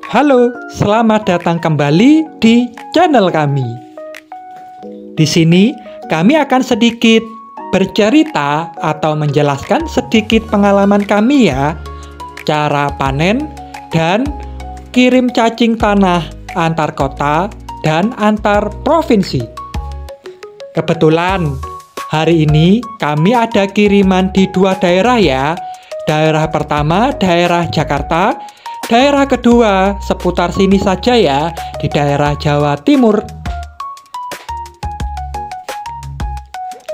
Halo, selamat datang kembali di channel kami. Di sini kami akan sedikit bercerita atau menjelaskan sedikit pengalaman kami ya, cara panen dan kirim cacing tanah antar kota dan antar provinsi. Kebetulan hari ini kami ada kiriman di dua daerah ya. Daerah pertama daerah Jakarta, daerah kedua seputar sini saja ya, di daerah Jawa Timur.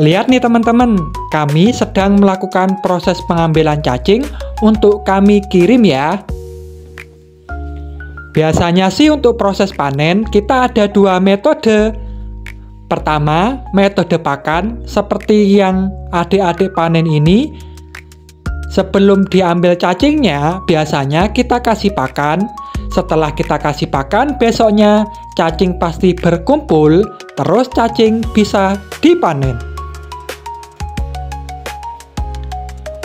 Lihat nih teman-teman, kami sedang melakukan proses pengambilan cacing untuk kami kirim ya. Biasanya sih untuk proses panen kita ada dua metode. Pertama, metode pakan seperti yang adik-adik panen ini. Sebelum diambil cacingnya, biasanya kita kasih pakan. Setelah kita kasih pakan, besoknya cacing pasti berkumpul, terus cacing bisa dipanen.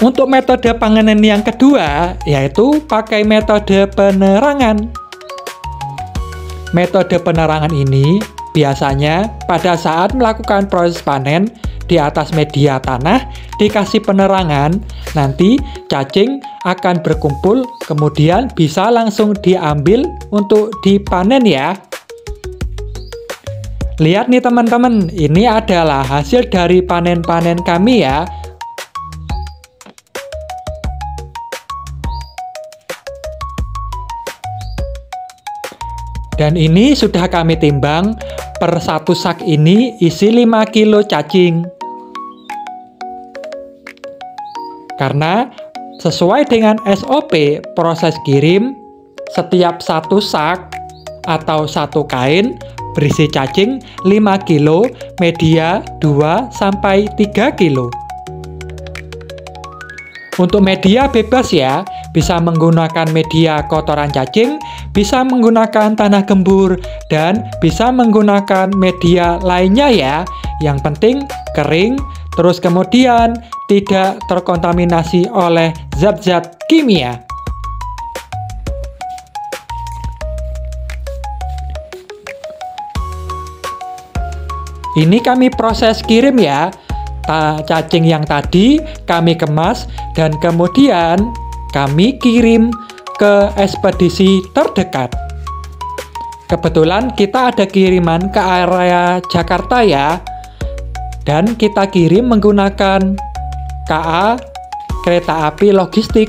Untuk metode panganan yang kedua, yaitu pakai metode penerangan. Metode penerangan ini biasanya pada saat melakukan proses panen, di atas media tanah dikasih penerangan, nanti cacing akan berkumpul kemudian bisa langsung diambil untuk dipanen ya. Lihat nih teman-teman, ini adalah hasil dari panen-panen kami ya. Dan ini sudah kami timbang, per satu sak ini isi 5 kilo cacing. Karena sesuai dengan SOP proses kirim, setiap satu sak atau satu kain berisi cacing 5 kilo, media 2-3 kilo. Untuk media bebas ya, bisa menggunakan media kotoran cacing, bisa menggunakan tanah gembur, dan bisa menggunakan media lainnya ya. Yang penting kering, terus kemudian tidak terkontaminasi oleh zat-zat kimia. Ini kami proses kirim ya. Cacing yang tadi kami kemas dan kemudian kami kirim ke ekspedisi terdekat. Kebetulan kita ada kiriman ke area Jakarta ya. Dan kita kirim menggunakan KA kereta api logistik.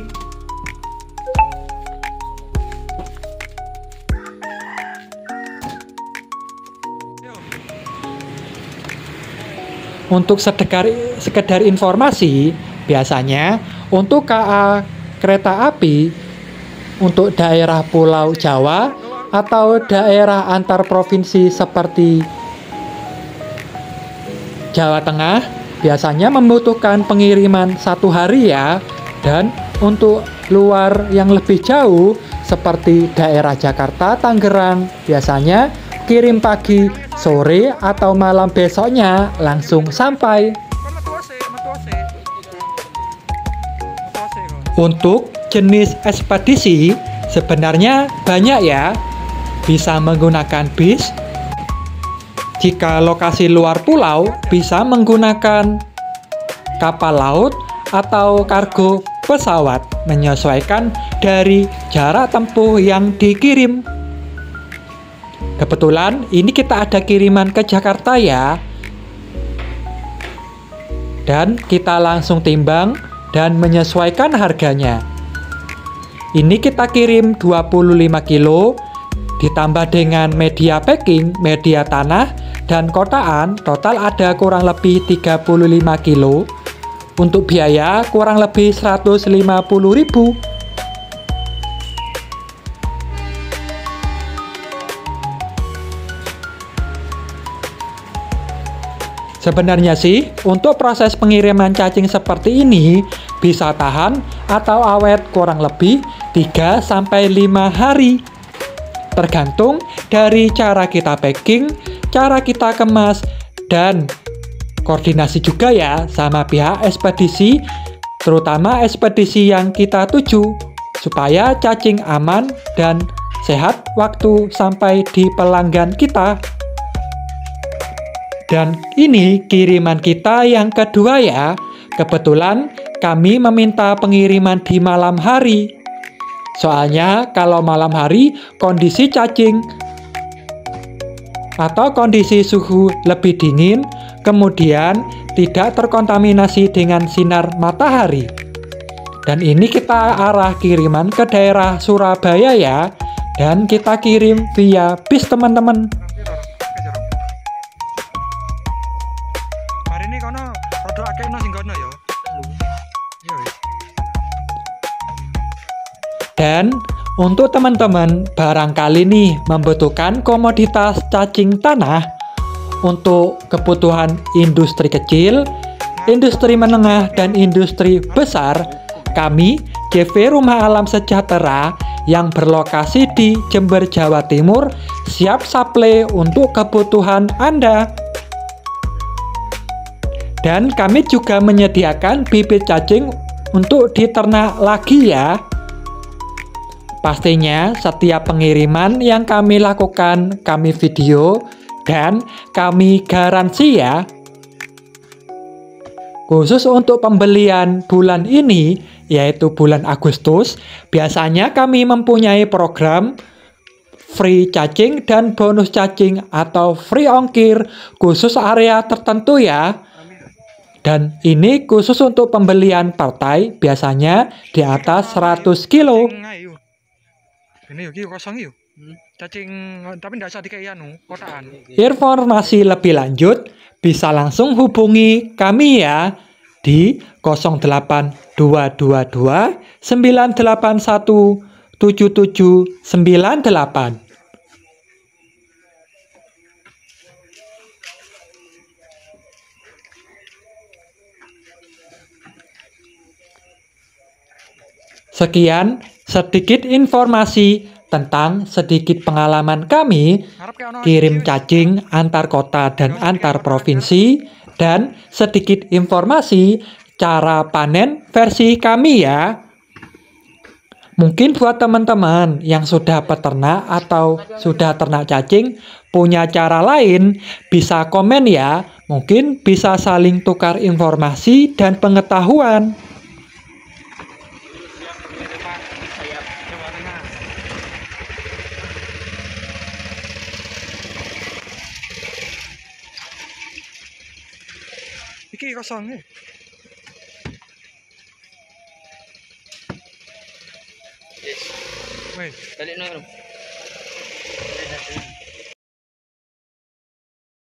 Untuk sekedar informasi, biasanya untuk KA kereta api untuk daerah Pulau Jawa atau daerah antar provinsi seperti Jawa Tengah biasanya membutuhkan pengiriman 1 hari ya. Dan untuk luar yang lebih jauh seperti daerah Jakarta, Tangerang, biasanya kirim pagi, sore, atau malam besoknya langsung sampai. Untuk jenis ekspedisi sebenarnya banyak ya. Bisa menggunakan bis. Jika lokasi luar pulau, bisa menggunakan kapal laut atau kargo pesawat, menyesuaikan dari jarak tempuh yang dikirim. Kebetulan ini kita ada kiriman ke Jakarta ya. Dan kita langsung timbang dan menyesuaikan harganya. Ini kita kirim 25 kilo, ditambah dengan media packing, media tanah, dan kotaan, total ada kurang lebih 35 kilo. Untuk biaya kurang lebih 150.000. Sebenarnya sih, untuk proses pengiriman cacing seperti ini bisa tahan atau awet kurang lebih 3-5 hari. Tergantung dari cara kita packing, cara kita kemas, dan koordinasi juga ya sama pihak ekspedisi, terutama ekspedisi yang kita tuju, supaya cacing aman dan sehat waktu sampai di pelanggan kita. Dan ini kiriman kita yang kedua ya. Kebetulan kami meminta pengiriman di malam hari. Soalnya kalau malam hari kondisi cacing atau kondisi suhu lebih dingin, kemudian tidak terkontaminasi dengan sinar matahari. Dan ini kita arah kiriman ke daerah Surabaya ya. Dan kita kirim via bis teman-teman. Hari ini kono rada akeh nang sing kono ya. Dan untuk teman-teman barangkali nih membutuhkan komoditas cacing tanah untuk kebutuhan industri kecil, industri menengah, dan industri besar, kami GV Rumah Alam Sejahtera yang berlokasi di Jember, Jawa Timur siap supply untuk kebutuhan Anda. Dan kami juga menyediakan bibit cacing untuk diternak lagi ya. Pastinya setiap pengiriman yang kami lakukan kami video dan kami garansi ya. Khusus untuk pembelian bulan ini, yaitu bulan Agustus, biasanya kami mempunyai program free cacing dan bonus cacing atau free ongkir khusus area tertentu ya. Dan ini khusus untuk pembelian partai, biasanya di atas 100 kilo. Ini yuk kosong yuk. Cacing tapi ndak usah dikai anu, kotaan. Informasi lebih lanjut bisa langsung hubungi kami ya di 08222 981 7798. Sekian sedikit informasi tentang sedikit pengalaman kami kirim cacing antar kota dan antar provinsi, dan sedikit informasi cara panen versi kami ya. Mungkin buat teman-teman yang sudah peternak atau sudah ternak cacing punya cara lain, bisa komen ya. Mungkin bisa saling tukar informasi dan pengetahuan. Iki kosong nih. Yes. Weh, balik nang.